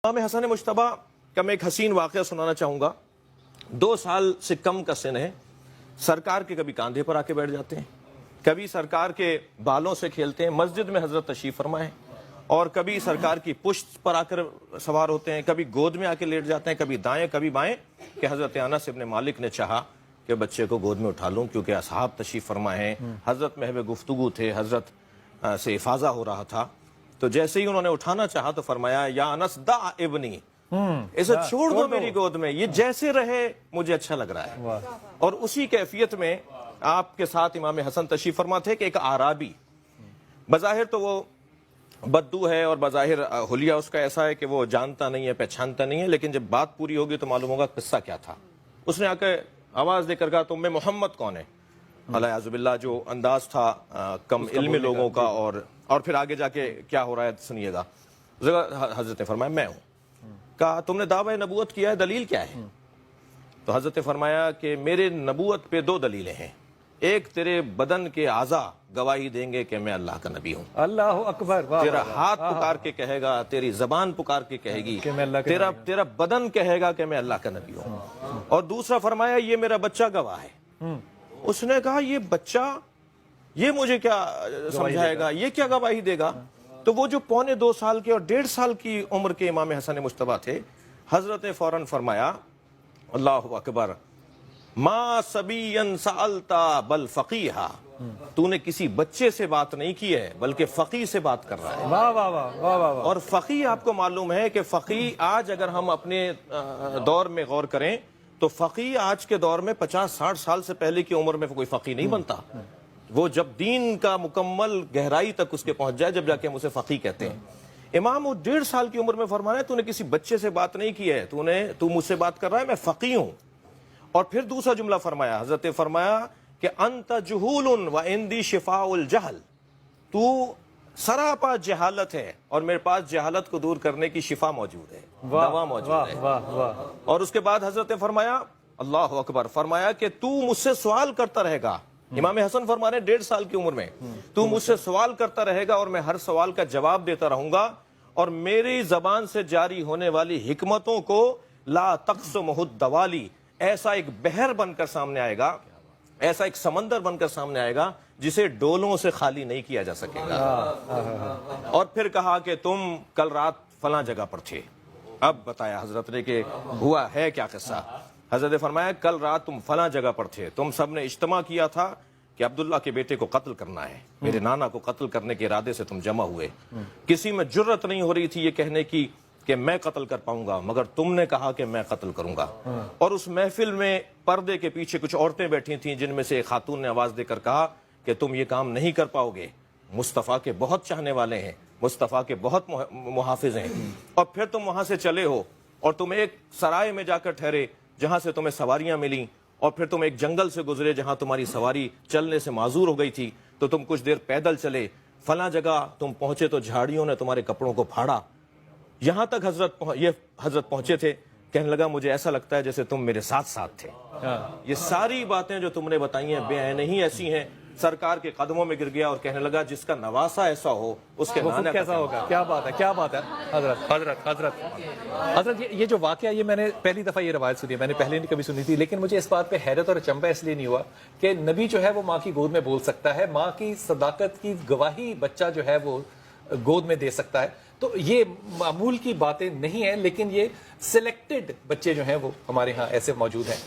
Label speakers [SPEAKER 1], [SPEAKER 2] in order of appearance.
[SPEAKER 1] इमाम हसन मुश्तबा का मैं एक हसीन वाक़या सुनाना चाहूँगा। 2 साल से कम का सिन है। सरकार के कभी कांधे पर आके बैठ जाते हैं, कभी सरकार के बालों से खेलते हैं, मस्जिद में हजरत तशरीफ फरमा है, और कभी सरकार की पुश्त पर आकर सवार होते हैं, कभी गोद में आके लेट जाते हैं, कभी दाएं कभी बाएं, कि हजरत अनस इब्न मालिक ने चाहा कि बच्चे को गोद में उठा लूं क्योंकि असहाब तशरीफ फरमा है, हजरत महब गुफ्तगू थे, हजरत से इफाजा हो रहा था। तो जैसे ही उन्होंने उठाना चाहा तो फरमाया, या अनस दा इब्नी, इसे छोड़ दो मेरी गोद में, ये जैसे रहे मुझे अच्छा लग रहा है। और उसी कैफियत में आपके साथ इमाम हसन तशरीफ फरमा थे कि एक आराबी, बज़ाहिर तो वो बद्दू है और बज़ाहिर हुलिया उसका ऐसा है कि वो जानता नहीं है, पहचानता नहीं है, लेकिन जब बात पूरी होगी तो मालूम होगा किस्सा क्या था। उसने आकर आवाज देकर कहा, तुम में मोहम्मद कौन है? अल्लाह, जो अंदाज था कम इल्मी लोगों का, और फिर आगे जाके क्या हो रहा है सुनिएगा। हजरत ने फरमाया, मैं हूं। कहा, तुमने दावा नबूवत किया है, दलील क्या है? तो हजरत ने फरमाया कि मेरे नबूवत पे 2 दलीलें हैं। एक, तेरे बदन के आज़ा गवाही देंगे कि मैं अल्लाह का नबी हूं।
[SPEAKER 2] अल्लाह अकबर।
[SPEAKER 1] तेरा हाथ पुकार के कहेगा, तेरी जबान पुकार के कहेगी, तेरा बदन कहेगा कि मैं अल्लाह का नबी हूं। और दूसरा फरमाया, ये मेरा बच्चा गवाह है। उसने कहा, ये बच्चा, ये मुझे क्या समझाएगा, ये क्या गवाही देगा? तो वो जो 2.25 साल के और 1.5 साल की उम्र के इमाम हसन मुश्तबा थे, हजरत ने फौरन फरमाया, अल्लाह अकबर, मा सबीयन सअलता बल फकीहा, तूने किसी बच्चे से बात नहीं की है बल्कि फकी से बात कर रहा है।
[SPEAKER 2] वाह वाह वाह वाह वाह।
[SPEAKER 1] और फकी, आपको मालूम है कि फकी आज अगर हम अपने दौर में गौर करें तो फकी आज के दौर में 50-60 साल से पहले की उम्र में कोई फकी नहीं बनता। वो जब दीन का मुकम्मल गहराई तक उसके पहुंच जाए, जब जाके हम उसे फकी कहते हैं। इमाम वो 1.5 साल की उम्र में फरमाया, तूने किसी बच्चे से बात नहीं की है, तू मुझसे बात कर रहा है, मैं फकी हूं। और फिर दूसरा जुमला फरमाया, हजरत ने फरमाया कि अंत जुहूलुन व इंदी शिफाउल जहल, तू सरापा जहालत है और मेरे पास जहालत को दूर करने की शिफा मौजूद है, दवा मौजूद है।
[SPEAKER 2] वाह वाह।
[SPEAKER 1] और उसके बाद हजरत ने फरमाया, अल्लाह अकबर, फरमाया कि तू मुझसे सवाल करता रहेगा। इमाम हसन फरमा रहे 1.5 साल की उम्र में, तू मुझसे सवाल करता रहेगा और मैं हर सवाल का जवाब देता रहूंगा, और मेरी जबान से जारी होने वाली हिकमतों को ला तक़समुहुद दवाली, ऐसा एक बहर बनकर सामने आएगा, ऐसा एक समंदर बनकर सामने आएगा जिसे डोलों से खाली नहीं किया जा सकेगा। और फिर कहा कि तुम कल रात फलां जगह पर थे। अब बताया हजरत ने कि हुआ है क्या किस्सा। हजरत ने फरमाया, कल रात तुम फलां जगह पर थे, तुम सब ने इज्तिमा किया था कि अब्दुल्ला के बेटे को कत्ल करना है, मेरे नाना को कत्ल करने के इरादे से तुम जमा हुए। किसी में जुर्रत नहीं हो रही थी ये कहने की कि मैं कत्ल कर पाऊंगा, मगर तुमने कहा कि मैं कत्ल करूंगा। और उस महफिल में पर्दे के पीछे कुछ औरतें बैठी थीं, जिनमें से एक खातून ने आवाज देकर कहा कि तुम ये काम नहीं कर पाओगे, मुस्तफ़ा के बहुत चाहने वाले हैं, मुस्तफ़ा के बहुत मुहाफिज हैं। और फिर तुम वहां से चले हो और तुम एक सराय में जाकर ठहरे जहां से तुम्हें सवारियां मिली, और फिर तुम एक जंगल से गुजरे जहां तुम्हारी सवारी चलने से माजूर हो गई थी, तो तुम कुछ देर पैदल चले, फला जगह तुम पहुंचे तो झाड़ियों ने तुम्हारे कपड़ों को फाड़ा। यहां तक हजरत पहुंचे थे, कहने लगा, मुझे ऐसा लगता है जैसे तुम मेरे साथ साथ थे। ये सारी बातें जो तुमने बताई हैं बेअन ही ऐसी हैं। सरकार के कदमों में गिर गया और कहने लगा, जिसका नवासा ऐसा हो उसके नाना
[SPEAKER 2] कैसा होगा। क्या बात है, क्या बात है। हजरत ये जो वाकया, ये मैंने पहली दफा ये रवायत सुनी है, मैंने पहले नहीं कभी सुनी थी, लेकिन मुझे इस बात पे हैरत और अचंभा इसलिए नहीं हुआ कि नबी जो है वो माँ की गोद में बोल सकता है, माँ की सदाकत की गवाही बच्चा जो है वो गोद में दे सकता है। तो ये मामूल की बातें नहीं है, लेकिन ये सिलेक्टेड बच्चे जो हैं वो हमारे यहाँ ऐसे मौजूद हैं।